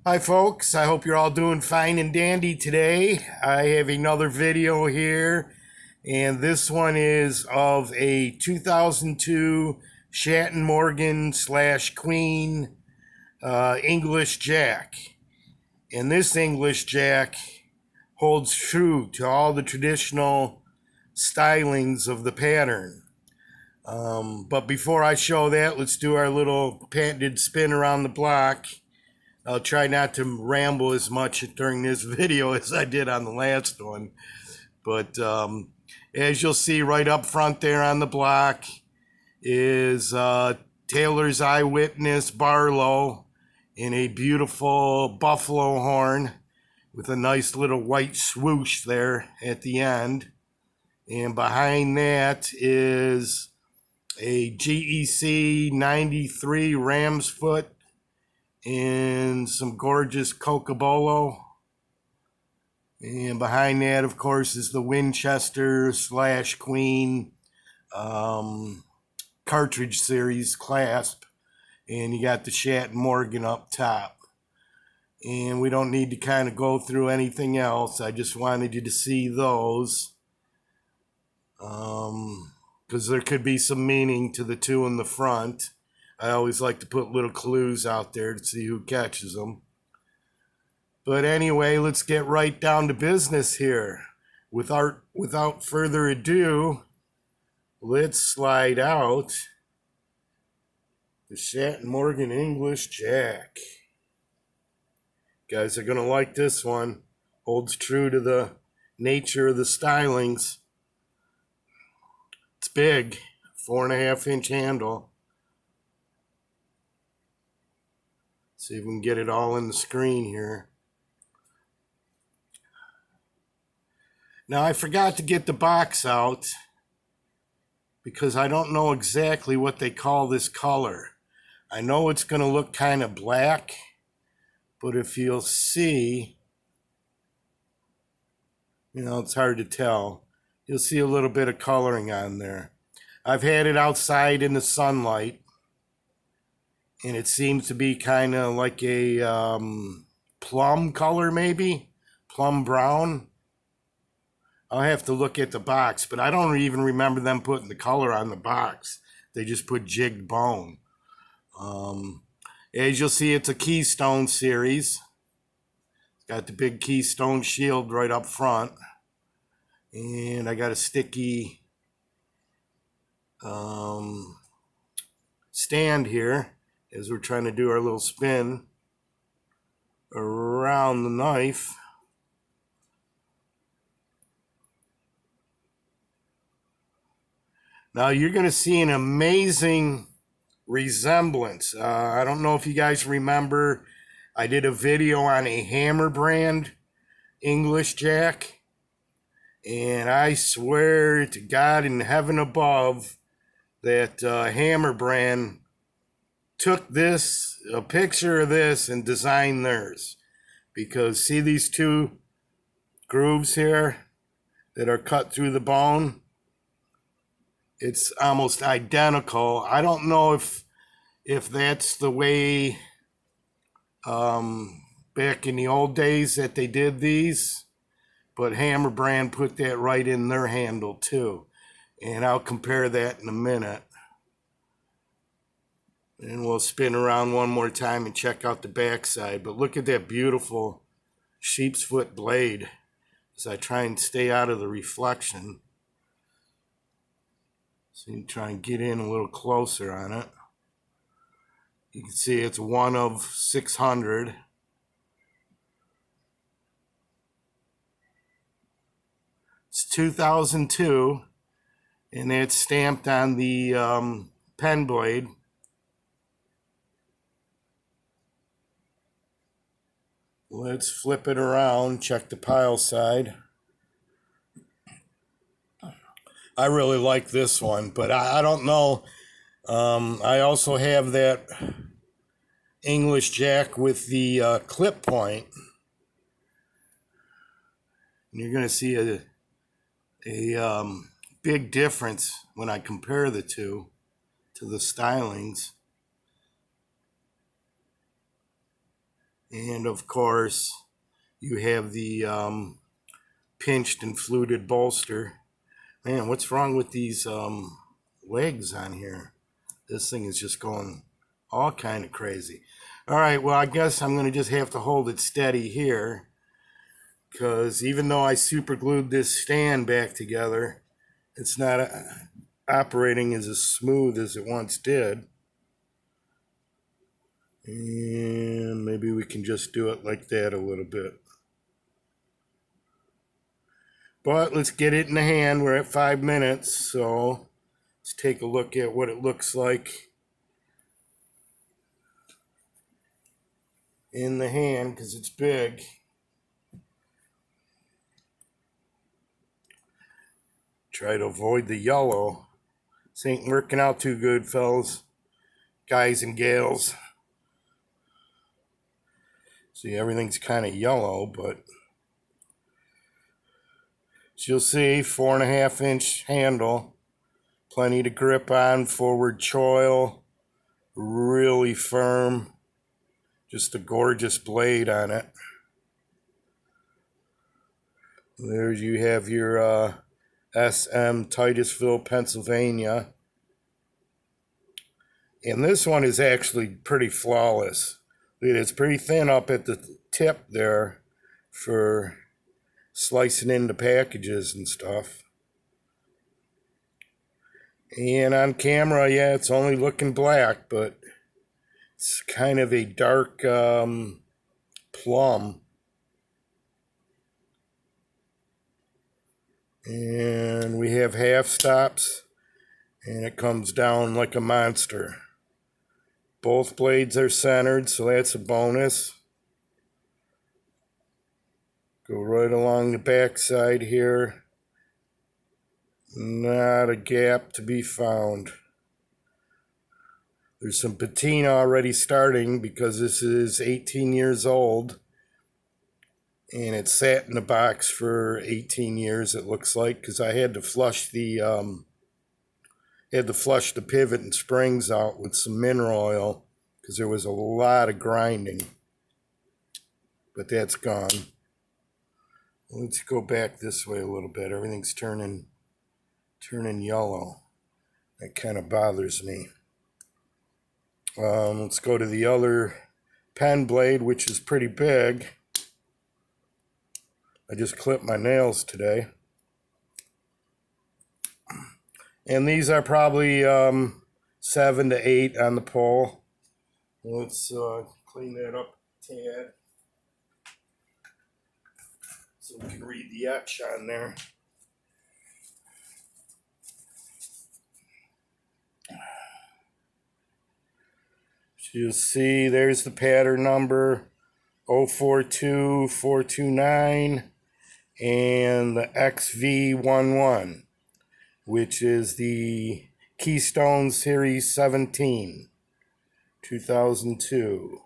Hi folks, I hope you're all doing fine and dandy today. I have another video here, and this one is of a 2002 Schatt and Morgan / Queen English Jack. And this English Jack holds true to all the traditional stylings of the pattern. But before I show that, let's do our little patented spin around the block. I'll try not to ramble as much during this video as I did on the last one. But as you'll see right up front there on the block is Taylor's Eyewitness Barlow in a beautiful buffalo horn with a nice little white swoosh there at the end. And behind that is a GEC 93 Ram's Foot in some gorgeous Cocobolo. And behind that, of course, is the Winchester / Queen cartridge series clasp. And you got the Schatt and Morgan up top. And we don't need to kind of go through anything else. I just wanted you to see those. Because there could be some meaning to the two in the front. I always like to put little clues out there to see who catches them. But anyway, let's get right down to business here. Without further ado, let's slide out the Schatt and Morgan English Jack. Guys are going to like this one. Holds true to the nature of the stylings. It's big, 4.5-inch handle. See if we can get it all in the screen here. Now I forgot to get the box out because I don't know exactly what they call this color. I know it's going to look kind of black, but if you'll see, it's hard to tell. You'll see a little bit of coloring on there. I've had it outside in the sunlight, and it seems to be kind of like a plum color, maybe plum brown. I'll have to look at the box, but I don't even remember them putting the color on the box. They just put jigged bone. As you'll see, it's a Keystone series. It's got the big Keystone shield right up front. And I got a sticky stand here as we're trying to do our little spin around the knife. Now you're going to see an amazing resemblance. I don't know if you guys remember, I did a video on a Hammer brand English Jack. And I swear to God in heaven above that Hammer brand took a picture of this and designed theirs. Because see these two grooves here that are cut through the bone? It's almost identical. I don't know if that's the way back in the old days that they did these, but Hammer brand put that right in their handle too. And I'll compare that in a minute. And we'll spin around one more time and check out the backside. But look at that beautiful sheep's foot blade as I try and stay out of the reflection. So you try and get in a little closer on it. You can see it's one of 600. It's 2002, and it's stamped on the pen blade. Let's flip it around, check the pile side. I really like this one, but I don't know. I also have that English Jack with the clip point. And you're going to see a big difference when I compare the two to the stylings. And of course, you have the pinched and fluted bolster. Man, what's wrong with these legs on here? This thing is just going all kind of crazy. All right, well, I guess I'm going to just have to hold it steady here, because even though I super glued this stand back together, it's not operating as smooth as it once did. And maybe we can just do it like that a little bit. But let's get it in the hand. We're at 5 minutes, so let's take a look at what it looks like in the hand, because it's big. Try to avoid the yellow. This ain't working out too good, fellas, guys and gals. See, everything's kind of yellow, but as you'll see, 4.5-inch handle, plenty to grip on, forward choil, really firm, just a gorgeous blade on it. There you have your SM Titusville, Pennsylvania. And this one is actually pretty flawless. It's pretty thin up at the tip there for slicing into packages and stuff. And on camera, yeah, it's only looking black, but it's kind of a dark plum. And we have half stops, and it comes down like a monster. Both blades are centered, so that's a bonus. Go right along the back side here. Not a gap to be found. There's some patina already starting because this is 18 years old. And it sat in the box for 18 years, it looks like, because I had to flush the pivot and springs out with some mineral oil because there was a lot of grinding. But that's gone. Let's go back this way a little bit. Everything's turning yellow. That kind of bothers me. Let's go to the other pen blade, which is pretty big. I just clipped my nails today. And these are probably 7 to 8 on the pole. Let's clean that up a tad so we can read the etch on there. So you'll see there's the pattern number 042429 and the XV11, which is the Keystone Series 17, 2002.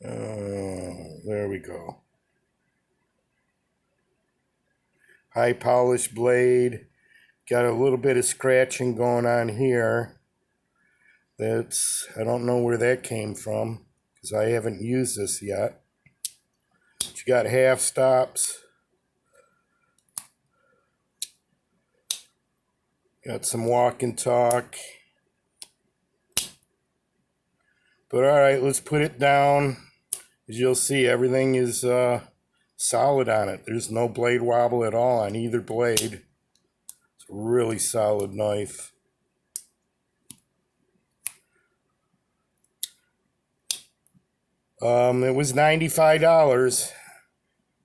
There we go. High polished blade. Got a little bit of scratching going on here. I don't know where that came from because I haven't used this yet. But you got half stops. Got some walk and talk. But all right, let's put it down. As you'll see, everything is solid on it. There's no blade wobble at all on either blade. It's a really solid knife. It was $95,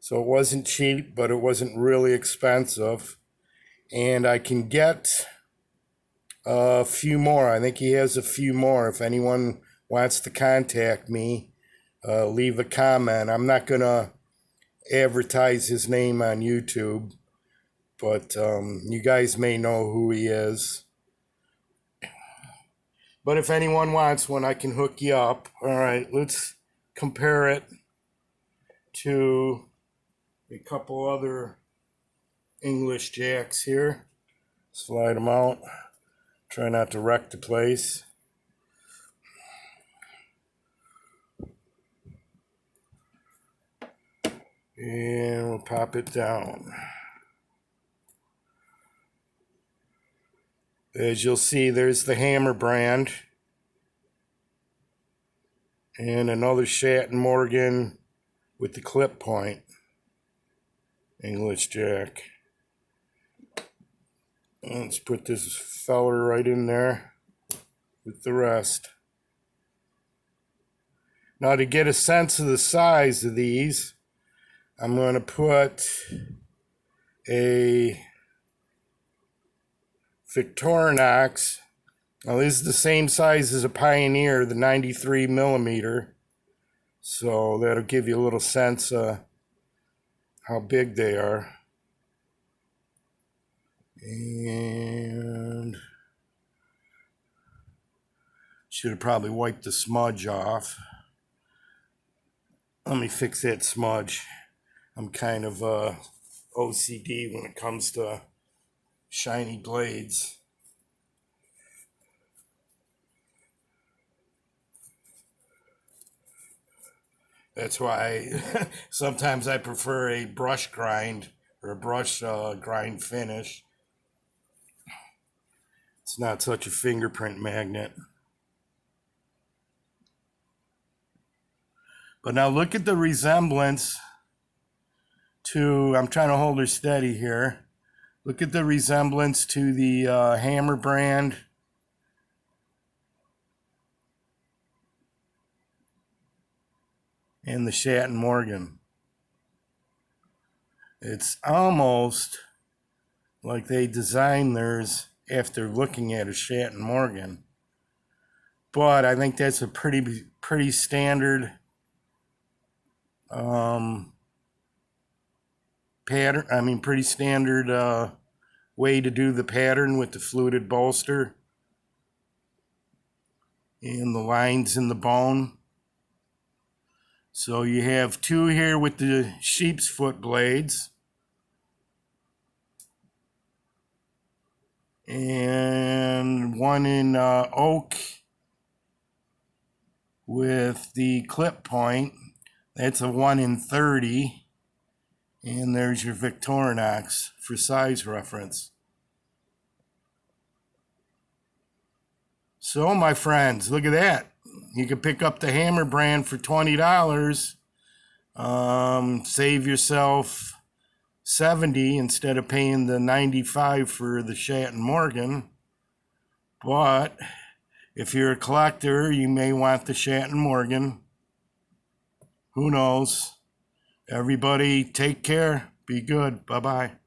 so it wasn't cheap, but it wasn't really expensive. And I can get a few more. I think he has a few more. If anyone wants to contact me, leave a comment. I'm not going to advertise his name on YouTube, but you guys may know who he is. But if anyone wants one, I can hook you up. All right, let's compare it to a couple other English jacks here. Slide them out. Try not to wreck the place. And we'll pop it down. As you'll see, there's the Hammer brand. And another Schatt and Morgan with the clip point. English jack. Let's put this feller right in there with the rest. Now, to get a sense of the size of these, I'm going to put a Victorinox. Now, this is the same size as a Pioneer, the 93 millimeter. So that'll give you a little sense of how big they are. And should have probably wiped the smudge off. Let me fix that smudge. I'm kind of OCD when it comes to shiny blades. That's why sometimes I prefer a brush grind or a brush grind finish. It's not such a fingerprint magnet. But now look at the resemblance to, I'm trying to hold her steady here. Look at the resemblance to the Hammer brand. And the Schatt and Morgan. It's almost like they designed theirs after looking at a Schatt and Morgan. But I think that's a pretty standard pattern. I mean, pretty standard way to do the pattern with the fluted bolster and the lines in the bone. So you have two here with the sheep's foot blades. And one in oak with the clip point. That's a 1 in 30. And there's your Victorinox for size reference. So, my friends, look at that. You can pick up the Hammer brand for $20. Save yourself $70 instead of paying the $95 for the Schatt and Morgan. But if you're a collector, you may want the Schatt and Morgan. Who knows? Everybody, take care. Be good. Bye-bye.